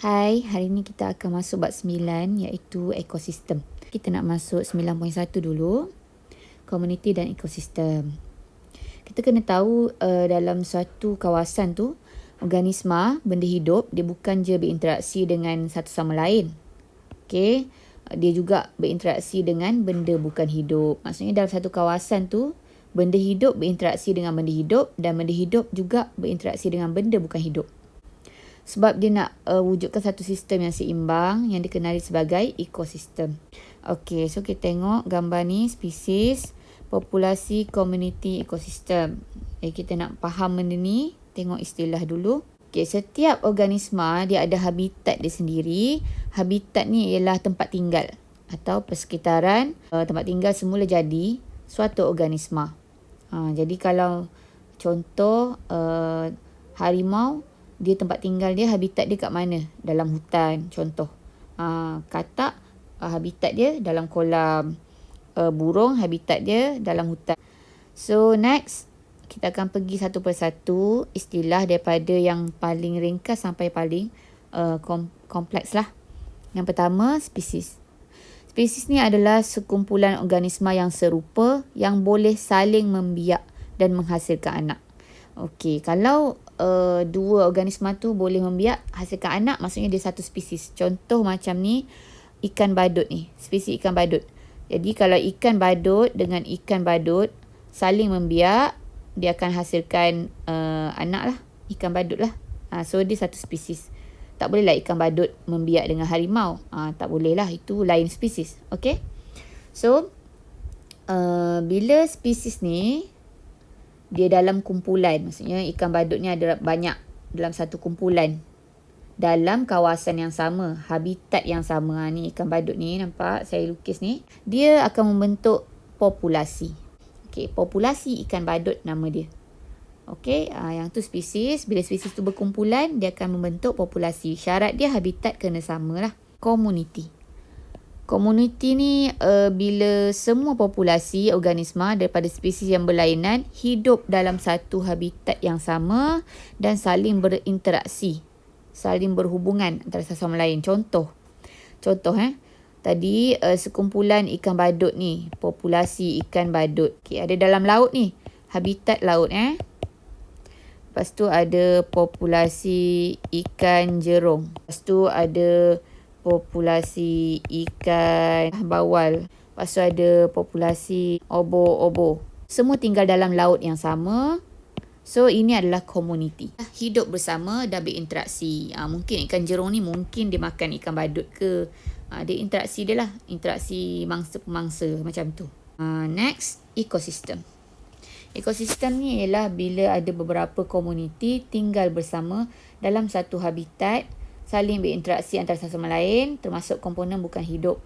Hai, hari ni kita akan masuk bab 9 iaitu ekosistem. Kita nak masuk 9.1 dulu. Komuniti dan ekosistem. Kita kena tahu dalam suatu kawasan tu, organisma, benda hidup, dia bukan je berinteraksi dengan satu sama lain. Okey, dia juga berinteraksi dengan benda bukan hidup. Maksudnya dalam satu kawasan tu, benda hidup berinteraksi dengan benda hidup dan benda hidup juga berinteraksi dengan benda bukan hidup. Sebab dia nak wujudkan satu sistem yang seimbang yang dikenali sebagai ekosistem. Okey, so kita tengok gambar ni, spesies, populasi, komuniti, ekosistem. Kita nak faham benda ni, tengok istilah dulu. Okey, setiap organisma dia ada habitat dia sendiri. Habitat ni ialah tempat tinggal atau persekitaran tempat tinggal semula jadi suatu organisma. Jadi kalau contoh harimau, dia tempat tinggal dia, habitat dia kat mana? Dalam hutan, contoh. Katak, habitat dia dalam kolam. Burung, habitat dia dalam hutan. So, next, kita akan pergi satu persatu istilah daripada yang paling ringkas sampai paling kompleks lah. Yang pertama, spesies. Spesies ni adalah sekumpulan organisma yang serupa yang boleh saling membiak dan menghasilkan anak. Okey, kalau dua organisma tu boleh membiak, hasilkan anak, maksudnya dia satu spesies. Contoh macam ni, ikan badut ni, spesies ikan badut. Jadi kalau ikan badut dengan ikan badut saling membiak, dia akan hasilkan anak lah, ikan badut lah. So dia satu spesies. Tak boleh lah ikan badut membiak dengan harimau. Tak boleh lah, itu lain spesies. Okey. So bila spesies ni dia dalam kumpulan, maksudnya ikan badut ni ada banyak dalam satu kumpulan dalam kawasan yang sama, habitat yang sama. Ni ikan badut ni, nampak saya lukis ni, dia akan membentuk populasi. Okey, populasi ikan badut nama dia. Okey, yang tu spesies. Bila spesies tu berkumpulan, dia akan membentuk populasi. Syarat dia habitat kena samalah. Komuniti. Komuniti ni bila semua populasi organisma daripada spesies yang berlainan hidup dalam satu habitat yang sama dan saling berinteraksi, saling berhubungan antara satu sama lain. Contoh tadi sekumpulan ikan badut ni, populasi ikan badut. Okay, ada dalam laut ni, habitat laut. Lepas tu ada populasi ikan jerung. Lepas tu ada populasi ikan bawal. Lepas tu ada populasi obo-obo. Semua tinggal dalam laut yang sama. So, ini adalah komuniti. Hidup bersama dan berinteraksi. Mungkin ikan jerung ni mungkin dia makan ikan badut ke. Dia interaksi dia lah. Interaksi mangsa-pemangsa macam tu. Next, ekosistem. Ekosistem ni ialah bila ada beberapa komuniti tinggal bersama dalam satu habitat, saling berinteraksi antara satu sama lain, termasuk komponen bukan hidup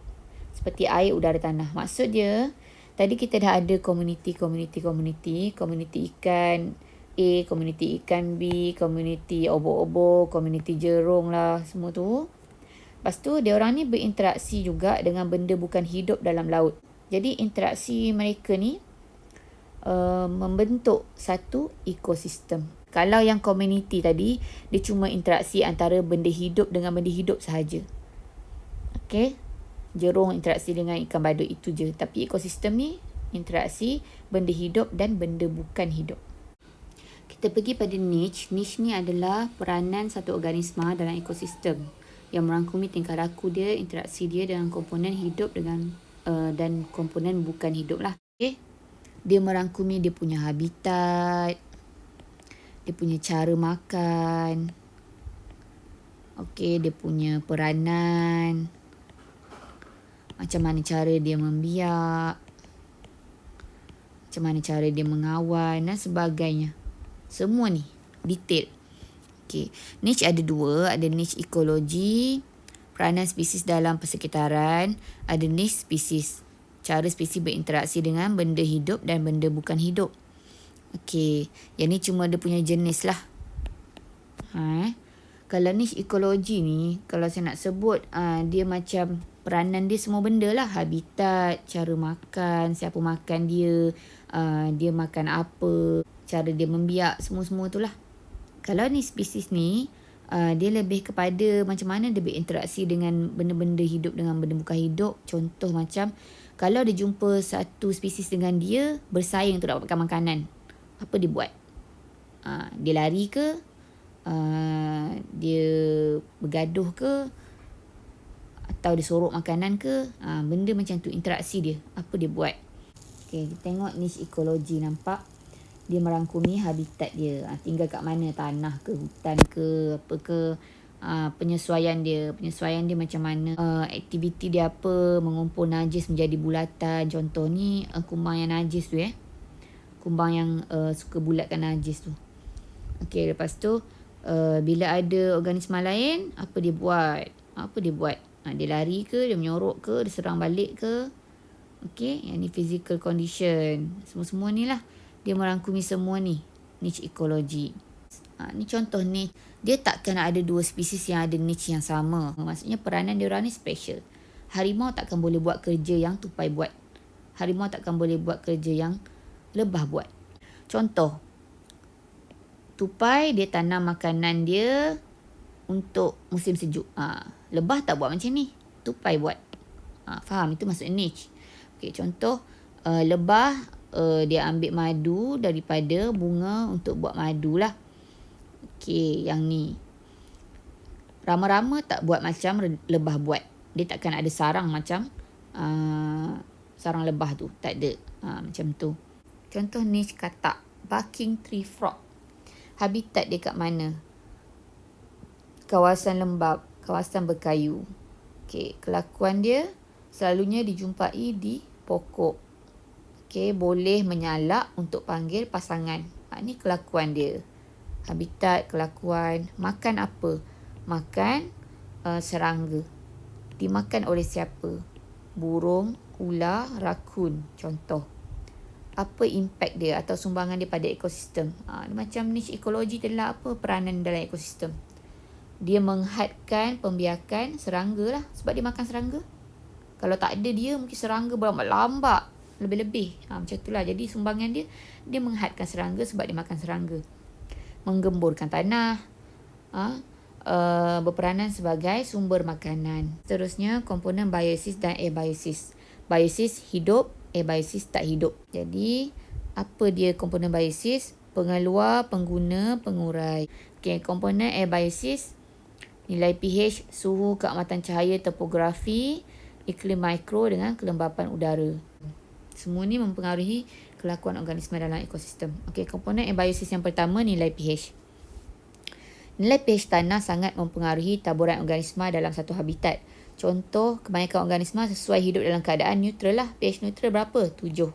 seperti air, udara, tanah. Maksud dia, tadi kita dah ada komuniti ikan A, komuniti ikan B, komuniti obo-obo, komuniti jerung lah, semua tu. Lepas tu, dia orang ni berinteraksi juga dengan benda bukan hidup dalam laut. Jadi, interaksi mereka ni membentuk satu ekosistem. Kalau yang komuniti tadi, dia cuma interaksi antara benda hidup dengan benda hidup sahaja. Okey. Jerung interaksi dengan ikan badut, itu je. Tapi ekosistem ni interaksi benda hidup dan benda bukan hidup. Kita pergi pada niche. Niche ni adalah peranan satu organisma dalam ekosistem yang merangkumi tingkah laku dia, interaksi dia dengan komponen hidup dengan dan komponen bukan hidup lah. Okey. Dia merangkumi dia punya habitat, dia punya cara makan, okey, dia punya peranan, macam mana cara dia membiak, macam mana cara dia mengawan dan sebagainya. Semua ni detail. Okey, niche ada dua, ada niche ekologi, peranan spesies dalam persekitaran, ada niche spesies, cara spesies berinteraksi dengan benda hidup dan benda bukan hidup. Okey, yang ni cuma dia punya jenis lah. Kalau niche ekologi ni, kalau saya nak sebut, dia macam peranan dia semua benda lah. Habitat, cara makan, siapa makan dia, dia makan apa, cara dia membiak, semua-semua tu lah. Kalau ni spesies ni, Dia lebih kepada macam mana dia berinteraksi dengan benda-benda hidup dengan benda bukan hidup. Contoh macam kalau dia jumpa satu spesies dengan dia bersaing untuk dapatkan makanan, apa dia buat? Dia lari ke? Dia bergaduh ke? Atau dia sorok makanan ke? Benda macam tu, interaksi dia, apa dia buat? Okay, kita tengok niche ekologi, nampak? Dia merangkumi habitat dia. Tinggal kat mana, tanah ke, hutan ke, apa ke. Penyesuaian dia macam mana, aktiviti dia apa, mengumpul najis menjadi bulatan. Contoh ni kumbang yang najis tu, kumbang yang suka bulatkan najis tu. Okey, lepas tu bila ada organisma lain, apa dia buat? Dia lari ke, dia menyorok ke, dia serang balik ke. Okey, yang ni physical condition. Semua-semua ni lah dia merangkumi semua ni, niche ekologi. Ni contoh niche. Dia takkan ada dua spesies yang ada niche yang sama. Maksudnya peranan dia orang ni special. Harimau takkan boleh buat kerja yang tupai buat. Harimau takkan boleh buat kerja yang lebah buat. Contoh, tupai dia tanam makanan dia untuk musim sejuk. Lebah tak buat macam ni. Tupai buat. Faham? Itu maksud niche. Okay, contoh, lebah dia ambil madu daripada bunga untuk buat madu lah. Okay, yang ni. Rama-rama tak buat macam lebah buat. Dia takkan ada sarang macam sarang lebah tu. Tak ada. Macam tu. Contoh niche katak. Barking tree frog. Habitat dia kat mana? Kawasan lembap. Kawasan berkayu. Okay, kelakuan dia selalunya dijumpai di pokok. Okay, boleh menyalak untuk panggil pasangan. Ni kelakuan dia. Habitat, kelakuan. Makan apa? Makan serangga. Dimakan oleh siapa? Burung, ular, rakun. Contoh. Apa impact dia atau sumbangan dia pada ekosistem? Macam niche ekologi adalah apa peranan dalam ekosistem? Dia menghadkan pembiakan serangga lah. Sebab dia makan serangga. Kalau tak ada dia, mungkin serangga berlambak lebih-lebih. Macam itulah. Jadi sumbangan dia menghadkan serangga sebab dia makan serangga. Menggemburkan tanah. Berperanan sebagai sumber makanan. Seterusnya, komponen biosis dan abiosis. Biosis hidup, abiosis tak hidup. Jadi, apa dia komponen biosis? Pengeluar, pengguna, pengurai. Okay, komponen abiosis, nilai pH, suhu, keamatan cahaya, topografi, iklim mikro dengan kelembapan udara. Semua ni mempengaruhi kelakuan organisma dalam ekosistem. Okey, komponen abiosis yang pertama, nilai pH. Nilai pH tanah sangat mempengaruhi taburan organisma dalam satu habitat. Contoh, kebanyakan organisma sesuai hidup dalam keadaan neutral lah. pH neutral berapa? 7.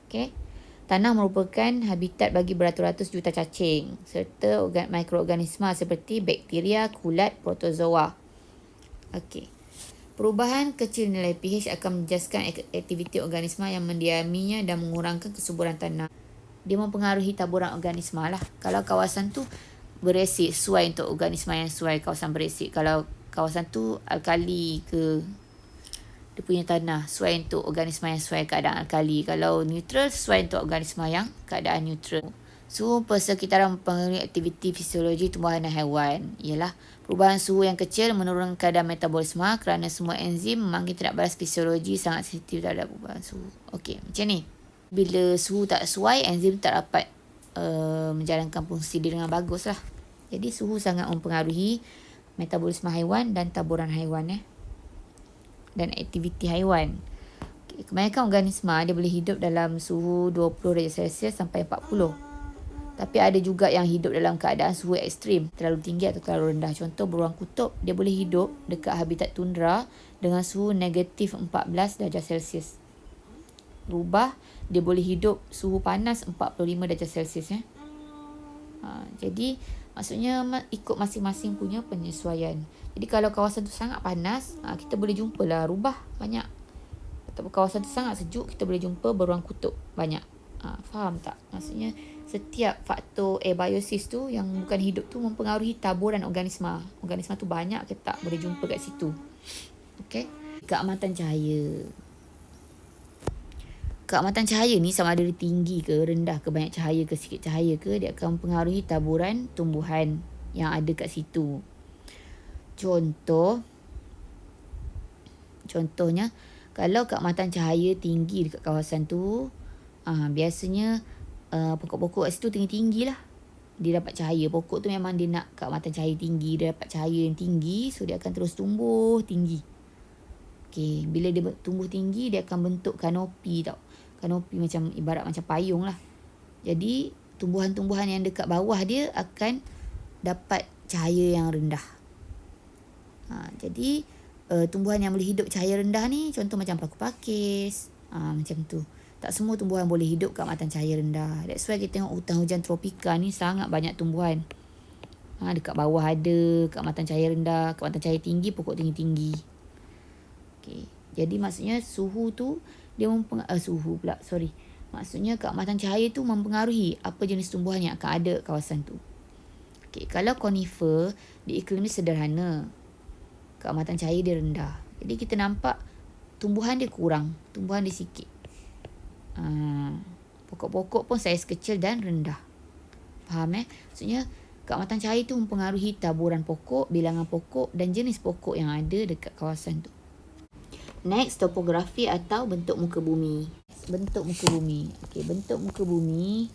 Okey. Tanah merupakan habitat bagi beratus-ratus juta cacing serta mikroorganisma seperti bakteria, kulat, protozoa. Okey. Perubahan kecil nilai pH akan menjejaskan aktiviti organisma yang mendiaminya dan mengurangkan kesuburan tanah. Dia mempengaruhi taburan organisma lah. Kalau kawasan tu beresik, sesuai untuk organisma yang sesuai kawasan beresik. Kalau kawasan tu alkali ke, dia punya tanah sesuai untuk organisma yang sesuai keadaan alkali. Kalau neutral, sesuai untuk organisma yang keadaan neutral. Suhu persekitaran mempengaruhi aktiviti fisiologi tumbuhan dan haiwan. Ialah perubahan suhu yang kecil menurunkan kadar metabolisme kerana semua enzim memanggil tindak balas fisiologi sangat sensitif terhadap perubahan suhu. Okey, macam ni. Bila suhu tak sesuai, enzim tak dapat menjalankan fungsi dia dengan bagus lah. Jadi suhu sangat mempengaruhi metabolisme haiwan dan taburan haiwan dan aktiviti haiwan. Okay, kebanyakan organisma dia boleh hidup dalam suhu 20 darjah Celsius sampai 40. Tapi ada juga yang hidup dalam keadaan suhu ekstrim, terlalu tinggi atau terlalu rendah. Contoh beruang kutub, dia boleh hidup dekat habitat tundra dengan suhu negatif 14 darjah Celsius. Rubah, dia boleh hidup suhu panas 45 darjah Celsius. Jadi, maksudnya ikut masing-masing punya penyesuaian. Jadi, kalau kawasan tu sangat panas, kita boleh jumpalah rubah banyak. Atau kawasan tu sangat sejuk, kita boleh jumpa beruang kutub banyak. Faham tak? Maksudnya, setiap faktor abiosis tu yang bukan hidup tu mempengaruhi taburan organisma. Organisma tu banyak ke tak boleh jumpa kat situ. Okey. Keamatan cahaya. Keamatan cahaya ni sama ada dia tinggi ke rendah ke, banyak cahaya ke sikit cahaya ke, dia akan mempengaruhi taburan tumbuhan. yang ada kat situ. Contohnya, kalau keamatan cahaya tinggi dekat kawasan tu, biasanya pokok-pokok kat situ tinggi-tinggi lah. Dia dapat cahaya. Pokok tu memang dia nak keamatan cahaya tinggi. Dia dapat cahaya yang tinggi, so dia akan terus tumbuh tinggi. Okay, bila dia tumbuh tinggi, dia akan bentuk kanopi tau. Kanopi macam ibarat macam payung lah. Jadi, tumbuhan-tumbuhan yang dekat bawah dia akan dapat cahaya yang rendah. Jadi, tumbuhan yang boleh hidup cahaya rendah ni, contoh macam paku pakis. Macam tu. Tak semua tumbuhan boleh hidup kat keamatan cahaya rendah. That's why kita tengok hutan hujan tropika ni sangat banyak tumbuhan. Dekat bawah ada, keamatan cahaya rendah, keamatan cahaya tinggi, pokok tinggi-tinggi. Okay. Jadi maksudnya suhu tu, dia Maksudnya keamatan cahaya tu mempengaruhi apa jenis tumbuhan yang akan ada kawasan tu. Okay. Kalau conifer, di iklim ni sederhana. Keamatan cahaya dia rendah. Jadi kita nampak tumbuhan dia kurang. Tumbuhan dia sikit. Pokok-pokok pun saiz kecil dan rendah. Faham Maksudnya keamatan cahaya tu mempengaruhi taburan pokok, bilangan pokok dan jenis pokok yang ada dekat kawasan tu. Next, topografi atau bentuk muka bumi. Bentuk muka bumi. Okay, bentuk muka bumi.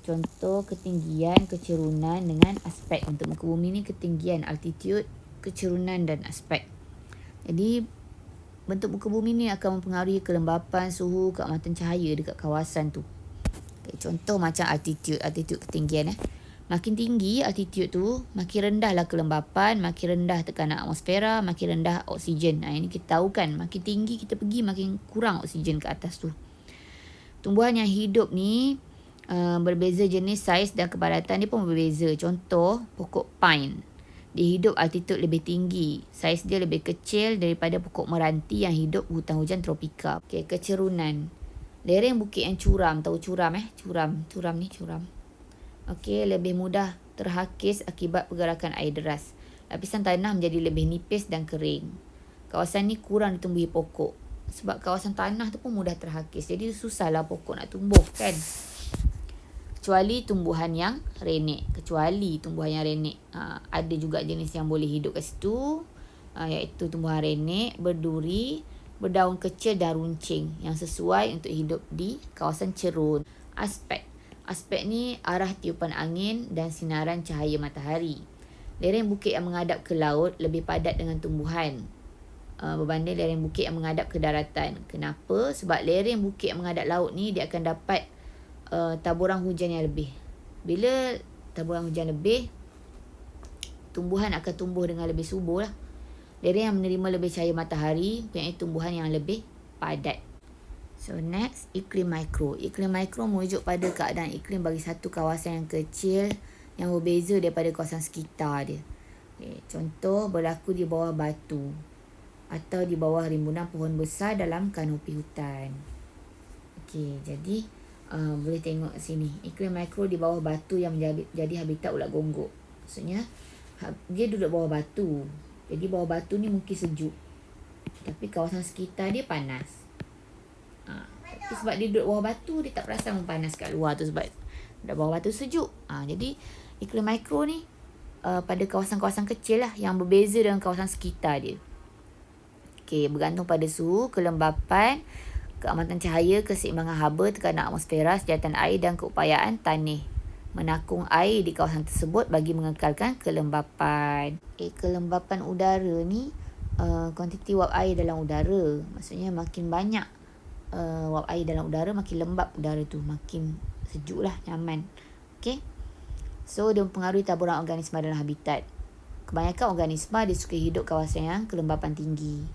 Contoh ketinggian, kecerunan dengan aspek. Bentuk muka bumi ni ketinggian, altitude, kecerunan dan aspek. Jadi, bentuk muka bumi ni akan mempengaruhi kelembapan, suhu, keamatan cahaya dekat kawasan tu. Okay, contoh macam altitude ketinggian. Makin tinggi altitude tu, makin rendahlah kelembapan, makin rendah tekanan atmosfera, makin rendah oksigen. Ini kita tahu kan, makin tinggi kita pergi, makin kurang oksigen ke atas tu. Tumbuhan yang hidup ni berbeza jenis, saiz dan kepadatan dia pun berbeza. Contoh, pokok pine. Dia hidup altitude lebih tinggi. Saiz dia lebih kecil daripada pokok meranti yang hidup hutan hujan tropika. Okay, kecerunan. Lereng bukit yang curam. Tahu curam Curam. Okey, lebih mudah terhakis akibat pergerakan air deras. Lapisan tanah menjadi lebih nipis dan kering. Kawasan ni kurang ditumbuhi pokok. Sebab kawasan tanah tu pun mudah terhakis. Jadi susahlah pokok nak tumbuh kan. Kecuali tumbuhan yang renek. Ada juga jenis yang boleh hidup kat situ. Iaitu tumbuhan renek, berduri, berdaun kecil dan runcing. Yang sesuai untuk hidup di kawasan cerun. Aspek ni arah tiupan angin dan sinaran cahaya matahari. Lereng bukit yang menghadap ke laut lebih padat dengan tumbuhan berbanding lereng bukit yang menghadap ke daratan. Kenapa? Sebab lereng bukit yang menghadap laut ni dia akan dapat taburan hujan yang lebih. Bila taburan hujan lebih, tumbuhan akan tumbuh dengan lebih subur lah. Lereng yang menerima lebih cahaya matahari mempunyai tumbuhan yang lebih padat. So next, iklim mikro. Iklim mikro merujuk pada keadaan iklim bagi satu kawasan yang kecil yang berbeza daripada kawasan sekitar dia. Okay, contoh berlaku di bawah batu atau di bawah rimbunan pohon besar dalam kanopi hutan. Okay, jadi boleh tengok sini. Iklim mikro di bawah batu yang menjadi habitat ulat gonggok. Maksudnya dia duduk bawah batu. Jadi bawah batu ni mungkin sejuk. Tapi kawasan sekitar dia panas. Tapi sebab dia duduk bawah batu, dia tak perasan panas kat luar tu sebab duduk bawah batu sejuk. Jadi iklim mikro ni pada kawasan-kawasan kecil lah yang berbeza dengan kawasan sekitar dia. Okay, bergantung pada suhu, kelembapan, keamatan cahaya, keseimbangan haba, tekanan atmosfera, sediatan air dan keupayaan tanah menakung air di kawasan tersebut bagi mengekalkan kelembapan. Kelembapan udara ni kuantiti wap air dalam udara. Maksudnya makin banyak wap air dalam udara, makin lembap udara tu, makin sejuk lah, nyaman. Okay. So, dia mempengaruhi taburan organisma dalam habitat. Kebanyakan organisma dia suka hidup kawasan yang kelembapan tinggi.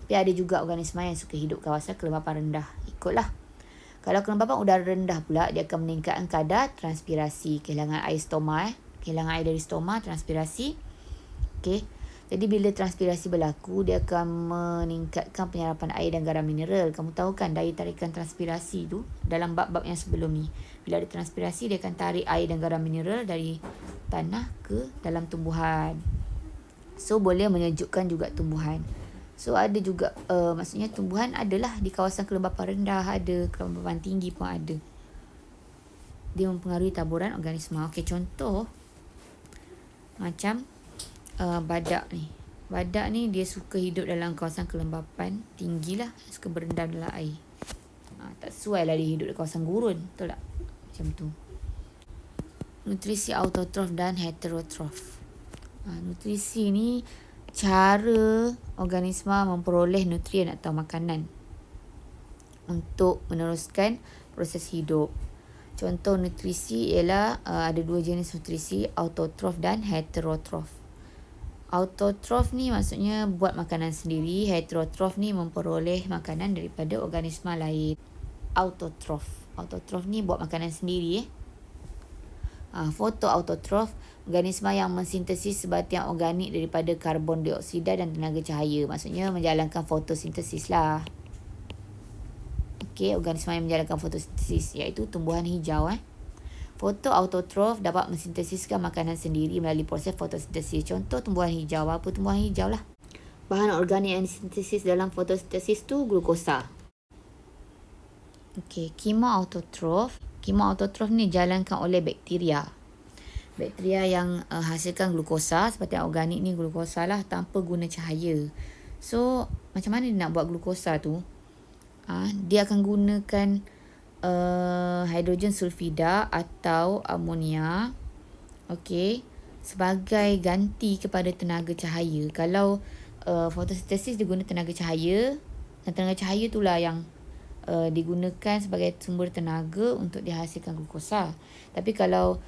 Tapi ada juga organisma yang suka hidup kawasan kelembapan rendah. Ikutlah. Kalau kelembapan udara rendah pula, dia akan meningkatkan kadar transpirasi. Kehilangan air stoma. Kehilangan air dari stoma, transpirasi. Okay. Jadi bila transpirasi berlaku, dia akan meningkatkan penyerapan air dan garam mineral. Kamu tahu kan daya tarikan transpirasi tu dalam bab-bab yang sebelum ni. Bila ada transpirasi, dia akan tarik air dan garam mineral dari tanah ke dalam tumbuhan. So boleh menyejukkan juga tumbuhan. So ada juga, maksudnya tumbuhan adalah di kawasan kelembapan rendah ada, kelembapan tinggi pun ada. dia mempengaruhi taburan organisma. Okey, contoh macam badak ni. Badak ni dia suka hidup dalam kawasan kelembapan tinggi lah, suka berendam dalam air. Tak sesuai lah dia hidup di kawasan gurun, betul tak? Macam tu. Nutrisi autotrof dan heterotrof. Nutrisi ni cara organisma memperoleh nutrien atau makanan untuk meneruskan proses hidup. Contoh nutrisi ialah ada dua jenis nutrisi, autotrof dan heterotrof. Autotrof ni maksudnya buat makanan sendiri, heterotrof ni memperoleh makanan daripada organisma lain. Autotrof ni buat makanan sendiri. Fotoautotrof, organisma yang mensintesis sebatang organik daripada karbon dioksida dan tenaga cahaya. Maksudnya menjalankan fotosintesis lah. Okey, organisma yang menjalankan fotosintesis iaitu tumbuhan hijau. Fotoautotrof dapat mensintesiskan makanan sendiri melalui proses fotosintesis. Contoh tumbuhan hijau. Apa tumbuhan hijau lah? Bahan organik yang disintesis dalam fotosintesis tu glukosa. Okey, kemoautotrof. Kemoautotrof ni dijalankan oleh bakteria. Bakteria yang hasilkan glukosa, seperti organik ni glukosa lah, tanpa guna cahaya. So, macam mana dia nak buat glukosa tu? Dia akan gunakan hidrogen sulfida atau amonia, okey, sebagai ganti kepada tenaga cahaya. Kalau fotosintesis dia guna tenaga cahaya, dan tenaga cahaya itulah yang digunakan sebagai sumber tenaga untuk dihasilkan glukosa. Tapi kalau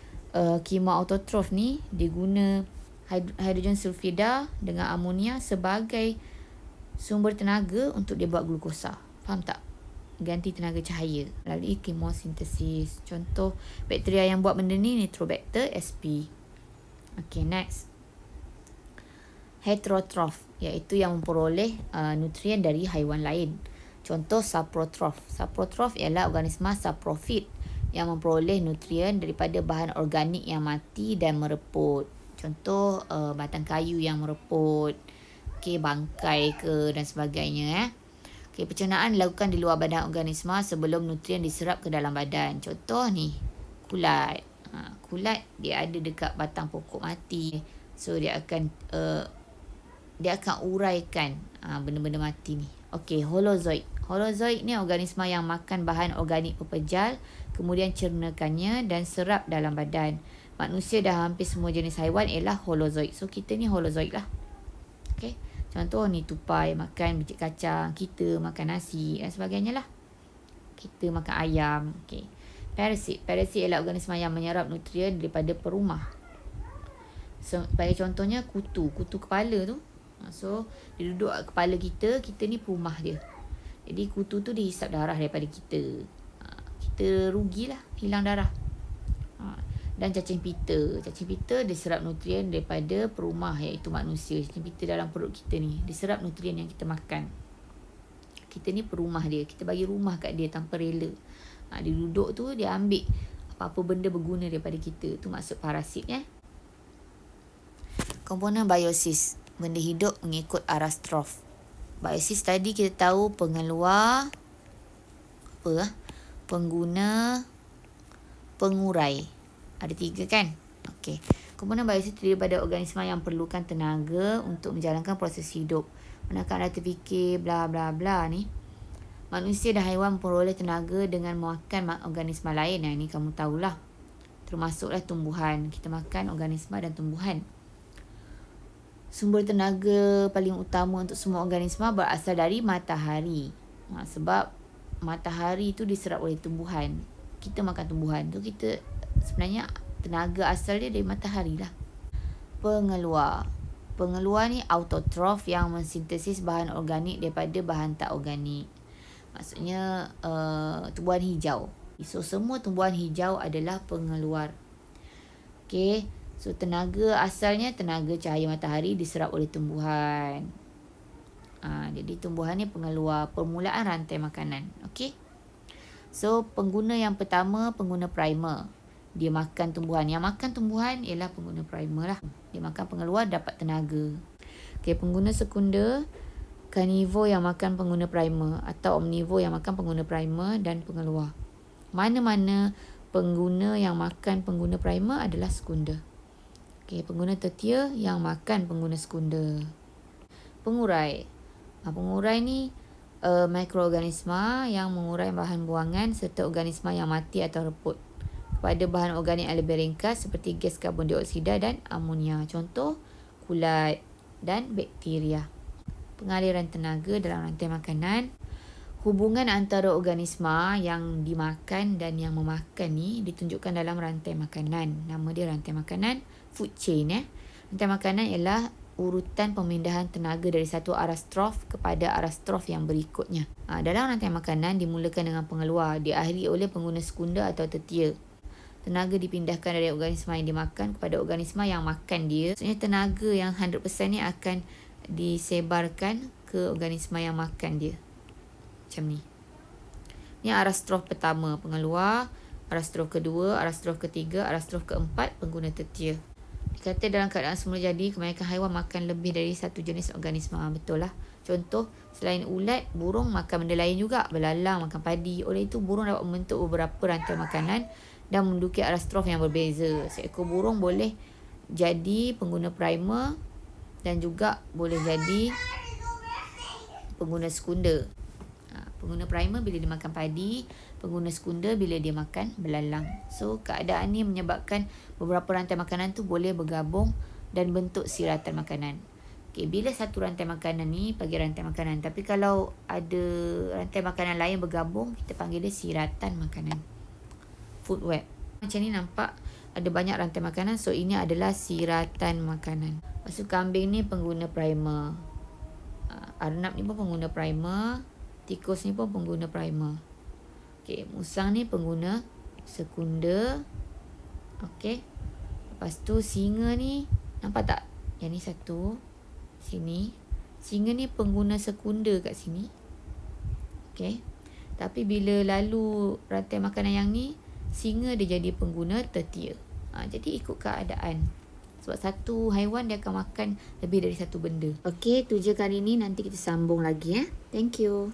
kemoautotrof ni dia guna hidrogen sulfida dengan amonia sebagai sumber tenaga untuk dia buat glukosa. Faham tak? Ganti tenaga cahaya melalui kemosintesis. Contoh bakteria yang buat benda ni Nitrobacter sp. Okay, next. Heterotrof, iaitu yang memperoleh nutrien dari haiwan lain. Contoh saprotrof. Saprotrof ialah organisma saprofit yang memperoleh nutrien daripada bahan organik yang mati dan mereput. Contoh batang kayu yang mereput, bangkai ke dan sebagainya. Pencernaan dilakukan di luar badan organisma sebelum nutrien diserap ke dalam badan. Contoh ni, kulat. Kulat dia ada dekat batang pokok mati. So dia akan uraikan benda-benda mati ni. Okey, holozoid. Holozoid ni organisma yang makan bahan organik pepejal, kemudian cernakannya dan serap dalam badan. Manusia dan hampir semua jenis haiwan ialah holozoid. So kita ni holozoid lah. Okey. Contoh ni tupai makan biji kacang, kita makan nasi dan sebagainya lah. Kita makan ayam. Okay. Parasit. Parasit ialah organisma yang menyerap nutrien daripada perumah. Sebagai contohnya kutu. Kutu kepala tu. So, dia duduk kat kepala kita. Kita ni perumah dia. Jadi, kutu tu dihisap darah daripada kita. Kita rugilah. Hilang darah. Dan cacing pita. Cacing pita dia serap nutrien daripada perumah iaitu manusia. Cacing pita dalam perut kita ni, dia serap nutrien yang kita makan. Kita ni perumah dia. Kita bagi rumah kat dia tanpa rela. Dia duduk tu, dia ambil apa-apa benda berguna daripada kita. Tu maksud parasit ya. Komponen biosis. Benda hidup mengikut aras trof. Biosis tadi kita tahu pengeluar, pengguna, pengurai. Ada 3 kan? Okey. Komponen biosis terdiri daripada organisma yang perlukan tenaga untuk menjalankan proses hidup. Menekan rata fikir, bla bla bla ni. Manusia dan haiwan memperoleh tenaga dengan makan organisma lain. Ini kamu tahulah. Termasuklah tumbuhan. Kita makan organisma dan tumbuhan. Sumber tenaga paling utama untuk semua organisma berasal dari matahari. Sebab matahari tu diserap oleh tumbuhan. Kita makan tumbuhan tu, kita sebenarnya tenaga asal dia dari matahari lah. Pengeluar. Pengeluar ni autotrof yang mensintesis bahan organik daripada bahan tak organik. Maksudnya tumbuhan hijau. So semua tumbuhan hijau adalah pengeluar. Okey. So tenaga asalnya tenaga cahaya matahari diserap oleh tumbuhan. Jadi tumbuhan ni pengeluar, permulaan rantai makanan. Okey. So pengguna yang pertama, pengguna primer. Dia makan tumbuhan. Yang makan tumbuhan ialah pengguna primer lah. Dia makan pengeluar, dapat tenaga. Okay, pengguna sekunder, carnivore yang makan pengguna primer atau omnivore yang makan pengguna primer dan pengeluar. Mana-mana pengguna yang makan pengguna primer adalah sekunda. Okey, pengguna tertia yang makan pengguna sekunda. Pengurai. Pengurai ni mikroorganisma yang mengurai bahan buangan serta organisma yang mati atau reput kepada bahan organik yang lebih ringkas seperti gas karbon dioksida dan amonia. Contoh, kulat dan bakteria. Pengaliran tenaga dalam rantai makanan. Hubungan antara organisma yang dimakan dan yang memakan ni ditunjukkan dalam rantai makanan. Nama dia rantai makanan, food chain. Rantai makanan ialah urutan pemindahan tenaga dari satu arastrof kepada arastrof yang berikutnya. Dalam rantai makanan dimulakan dengan pengeluar, diakhiri oleh pengguna sekunda atau tertia. Tenaga dipindahkan dari organisma yang dimakan kepada organisma yang makan dia. Maksudnya tenaga yang 100% ni akan disebarkan ke organisma yang makan dia. Macam ni. Ni arastrof pertama, pengeluar. Arastrof kedua, arastrof ketiga, arastrof keempat, pengguna tertia. Dikata dalam keadaan semula jadi, kebanyakan haiwan makan lebih dari satu jenis organisma. Betul lah. Contoh, selain ulat, burung makan benda lain juga. Belalang makan padi. Oleh itu, burung dapat membentuk beberapa rantai makanan dan menduduki arastrof yang berbeza. Seekor burung boleh jadi pengguna primer dan juga boleh jadi pengguna sekunda. Pengguna primer bila dia makan padi, pengguna sekunda bila dia makan belalang. So, keadaan ni menyebabkan beberapa rantai makanan tu boleh bergabung dan bentuk siratan makanan. Okay, bila satu rantai makanan ni panggil rantai makanan. Tapi kalau ada rantai makanan lain bergabung, kita panggil dia siratan makanan. Food web. Macam ni nampak ada banyak rantai makanan. So, ini adalah siratan makanan. Lepas tu kambing ni pengguna primer. Arnab ni pun pengguna primer. Tikus ni pun pengguna primer. Okey, musang ni pengguna sekunda. Okey. Lepas tu singa ni, nampak tak? Yang ni satu. Sini. Singa ni pengguna sekunda kat sini. Okey. Tapi bila lalu rantai makanan yang ni, singa dia jadi pengguna tertia. Jadi ikut keadaan. Sebab satu haiwan dia akan makan lebih dari satu benda. Okey, tu je kali ni. Nanti kita sambung lagi. Thank you.